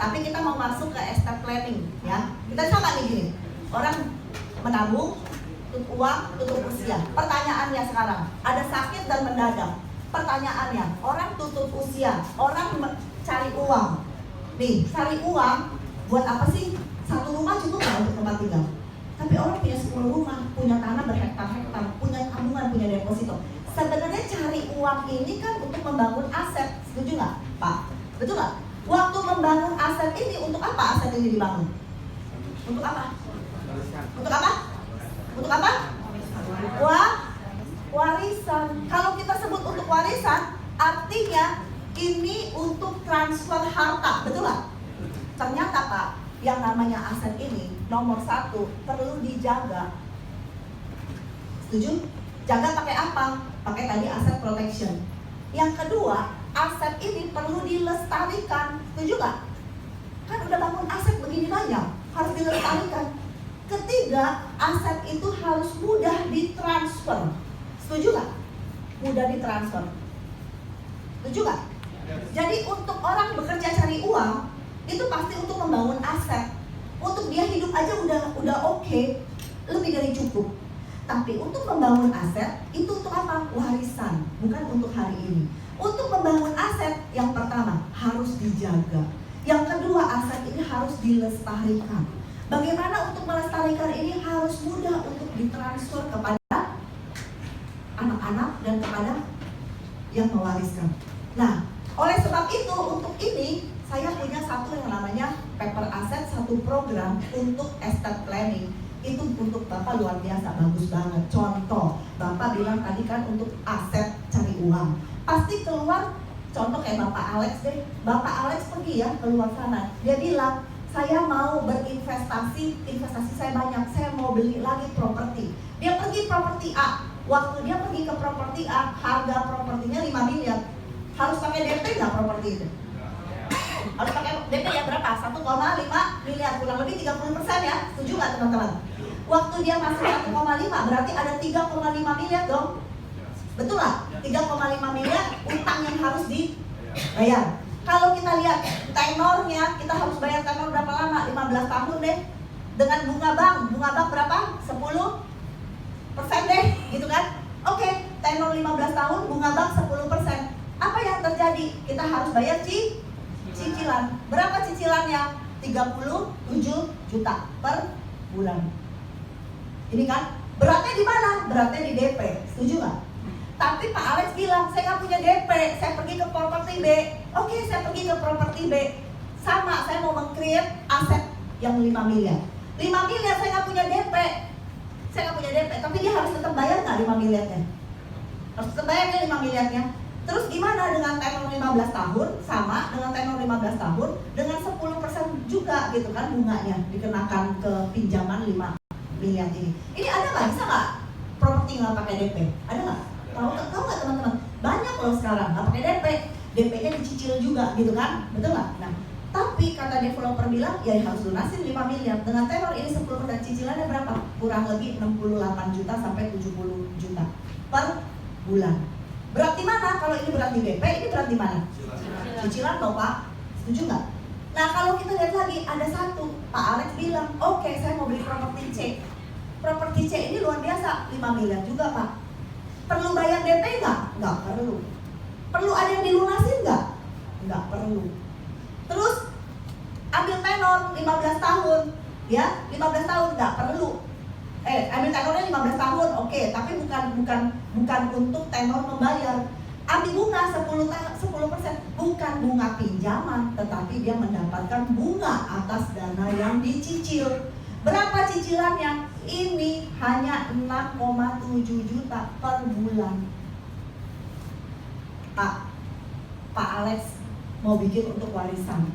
Tapi kita mau masuk ke estate planning, ya. Kita sama nih gini, orang menabung, tutup uang, tutup usia. Pertanyaannya sekarang, ada sakit dan mendadak. Pertanyaannya, orang tutup usia, orang cari uang. Nih, cari uang buat apa sih? Satu rumah cukup nggak untuk tempat tinggal? Tapi orang punya 10 rumah, punya tanah berhektar-hektar, punya tabungan, punya deposito. Sebenarnya cari uang ini kan untuk membangun aset, setuju nggak, Pak? Betul nggak? Waktu membangun aset ini, untuk apa aset ini dibangun? Untuk apa? Untuk apa? Untuk apa? Warisan. Kalau kita sebut untuk warisan, artinya ini untuk transfer harta, betul nggak? Ternyata Pak, yang namanya aset ini nomor 1 perlu dijaga. Setuju? Jaga pakai apa? Pakai tadi aset protection. Yang kedua, aset ini perlu dilestarikan. Setuju nggak? Kan udah bangun aset begini banyak, harus dilestarikan. Ketiga, aset itu harus mudah ditransfer. Setuju nggak? Mudah ditransfer. Setuju nggak? Jadi untuk orang bekerja cari uang itu pasti untuk membangun aset. Untuk dia hidup aja udah oke, lebih dari cukup. Tapi untuk membangun aset itu untuk apa? Warisan, bukan untuk hari ini. Untuk membangun aset, yang pertama harus dijaga. Yang kedua, aset ini harus dilestarikan. Bagaimana untuk melestarikan ini? Harus mudah untuk ditransfer kepada anak-anak dan kepada yang mewariskan. Nah, oleh sebab itu untuk ini saya punya satu yang namanya paper asset, satu program untuk estate planning. Itu untuk Bapak luar biasa, bagus banget. Contoh, Bapak bilang tadi kan untuk aset cari uang. Pasti keluar, contoh kayak Bapak Alex deh. Bapak Alex pergi ya keluar sana. Dia bilang, saya mau berinvestasi, investasi saya banyak, saya mau beli lagi properti. Dia pergi properti A. Waktu dia pergi ke properti A, harga propertinya 5 miliar. Harus pakai DP nggak properti itu? Harus pakai DP ya berapa? 1,5 miliar, kurang lebih 30% ya. Setuju nggak teman-teman? Waktu dia masuk 1,5 berarti ada 3,5 miliar dong. Betul nggak? 3,5 miliar utang yang harus dibayar. Kalau kita lihat tenornya, kita harus bayar tenor berapa lama? 15 tahun deh. Dengan bunga bank berapa? 10% deh, gitu kan? Oke, tenor 15 tahun, bunga bank 10%. Apa yang terjadi? Kita harus bayar cicilan. Berapa cicilannya? 37 juta per bulan. Ini kan beratnya di mana? Beratnya di DP. Setuju nggak? Tapi Pak Alex bilang, saya nggak punya DP, saya pergi ke properti B. Oke, saya pergi ke properti B. Sama, saya mau meng-create aset yang 5 miliar. 5 miliar saya nggak punya DP. Saya nggak punya DP, tapi dia harus tetap bayar nggak 5 miliarnya? Harus tetap bayarnya 5 miliarnya. Terus gimana dengan tenor 15 tahun? Sama dengan tenor 15 tahun dengan 10% juga gitu kan bunganya dikenakan ke pinjaman 5 miliar ini. Ini ada nggak? Bisa nggak properti nggak pakai DP? Ada nggak? Tahu nggak teman-teman? Banyak loh sekarang nggak pakai DP. DP-nya dicicil juga gitu kan? Betul nggak? Nah, tapi kata developer bilang ya harus lunasin 5 miliar. Dengan tenor ini 10% cicilannya berapa? Kurang lebih 68 juta sampai 70 juta per bulan. Berat di mana? Kalau ini berat di DP, ini berat di mana? Cicilan loh Pak. Setuju nggak? Nah kalau kita lihat lagi ada satu, Pak Alex bilang, oke, saya mau beli properti C. Properti C ini luar biasa, 5 miliar juga Pak. Perlu bayar DP nggak? Nggak perlu. Perlu ada yang dilunasin nggak? Nggak perlu. Terus ambil tenor 15 tahun, ya 15 tahun nggak perlu. Ambil tenornya 15 tahun, oke, tapi bukan untuk tenor membayar. Ambil bunga 10%, bukan bunga pinjaman, tetapi dia mendapatkan bunga atas dana yang dicicil. Berapa cicilannya? Ini hanya 6,7 juta per bulan. Pak Alex mau bikin untuk warisan,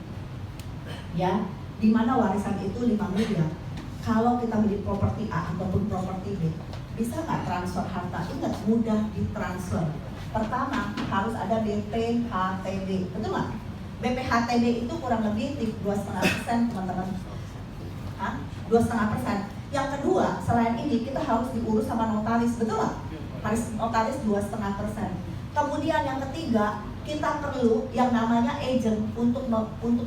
ya, di mana warisan itu 5 miliar. Kalau kita beli properti A ataupun properti B, bisa nggak transfer harta? Ingat, mudah ditransfer. Pertama, harus ada BPHTB, betul nggak? BPHTB itu kurang lebih 2,5% teman-teman. 2,5%. Yang kedua, selain ini kita harus diurus sama notaris, betul nggak? Harus notaris 2,5%. Kemudian yang ketiga, kita perlu yang namanya agent untuk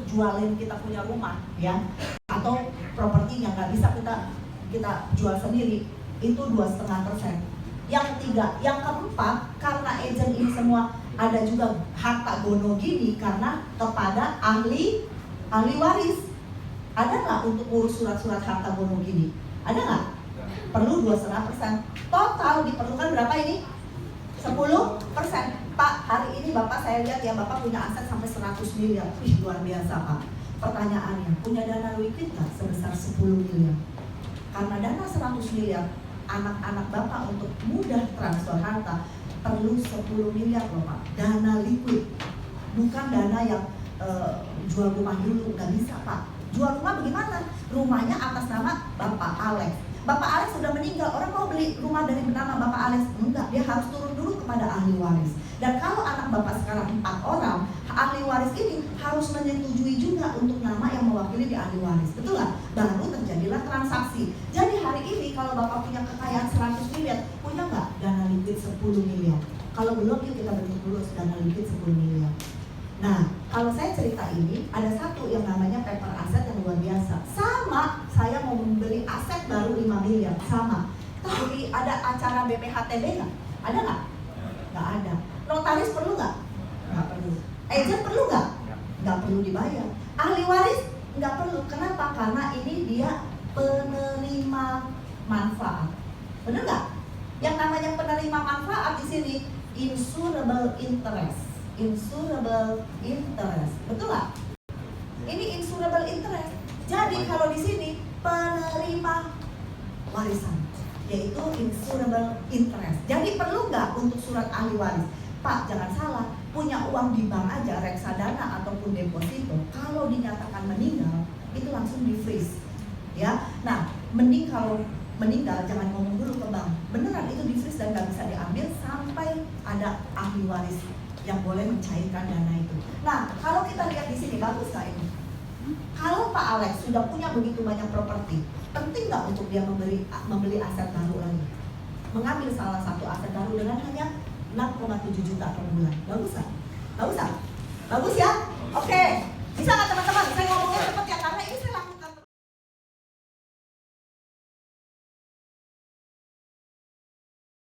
jualin kita punya rumah, ya, atau properti yang nggak bisa kita jual sendiri, itu 2,5%. Yang ketiga, yang keempat, karena agent ini semua ada juga harta gono gini karena kepada ahli waris. Ada nggak untuk urus surat-surat harta gono gini? Ada nggak? Perlu 2,5%. Total diperlukan berapa ini? 10%. Pak, hari ini Bapak saya lihat ya, Bapak punya aset sampai 100 miliar. Wih, luar biasa Pak. Pertanyaannya, punya dana liquid nggak sebesar 10 miliar? Karena dana 100 miliar, anak-anak Bapak untuk mudah transfer harta perlu 10 miliar loh Pak. Dana liquid, bukan dana yang jual rumah dulu, nggak bisa Pak. Jual rumah bagaimana? Rumahnya atas nama Bapak Alex. Bapak Alex sudah meninggal, orang mau beli rumah dari nama Bapak Alex? Enggak, dia harus turun dulu kepada ahli waris. Dan kalau anak Bapak sekarang 4 orang, ahli waris ini harus menyetujui juga untuk nama yang mewakili di ahli waris. Betul nggak? Baru terjadilah transaksi. Jadi hari ini kalau Bapak punya kekayaan 100 miliar, punya nggak dana liquid 10 miliar? Kalau belum, yuk kita bentuk dulu dana liquid 10 miliar. Nah, kalau saya cerita ini, ada satu yang namanya paper asset yang luar biasa. Sama, saya mau membeli aset baru 5 miliar, sama. Tapi ada acara BPHTB nggak? Ada nggak? Nggak ada. Notaris perlu nggak? Nggak perlu. Agent perlu nggak? Nggak perlu dibayar. Ahli waris nggak perlu. Kenapa? Karena ini dia penerima manfaat. Benar nggak? Yang namanya penerima manfaat di sini insurable interest. Insurable interest, betul nggak? Ini insurable interest. Jadi kalau di sini penerima warisan, yaitu insurable interest. Jadi perlu nggak untuk surat ahli waris? Pak, jangan salah, punya uang di bank aja, reksadana ataupun deposito, kalau dinyatakan meninggal, itu langsung di freeze, ya. Nah, mending kalau meninggal jangan ngomong dulu ke bank. Beneran itu di freeze dan nggak bisa diambil sampai ada ahli waris yang boleh mencairkan dana itu. Nah, kalau kita lihat di sini, bagus nggak ini? Kalau Pak Alex sudah punya begitu banyak properti, penting nggak untuk dia membeli aset baru lagi? Mengambil salah satu aset baru dengan hanya 6,7 juta per bulan, bagus nggak?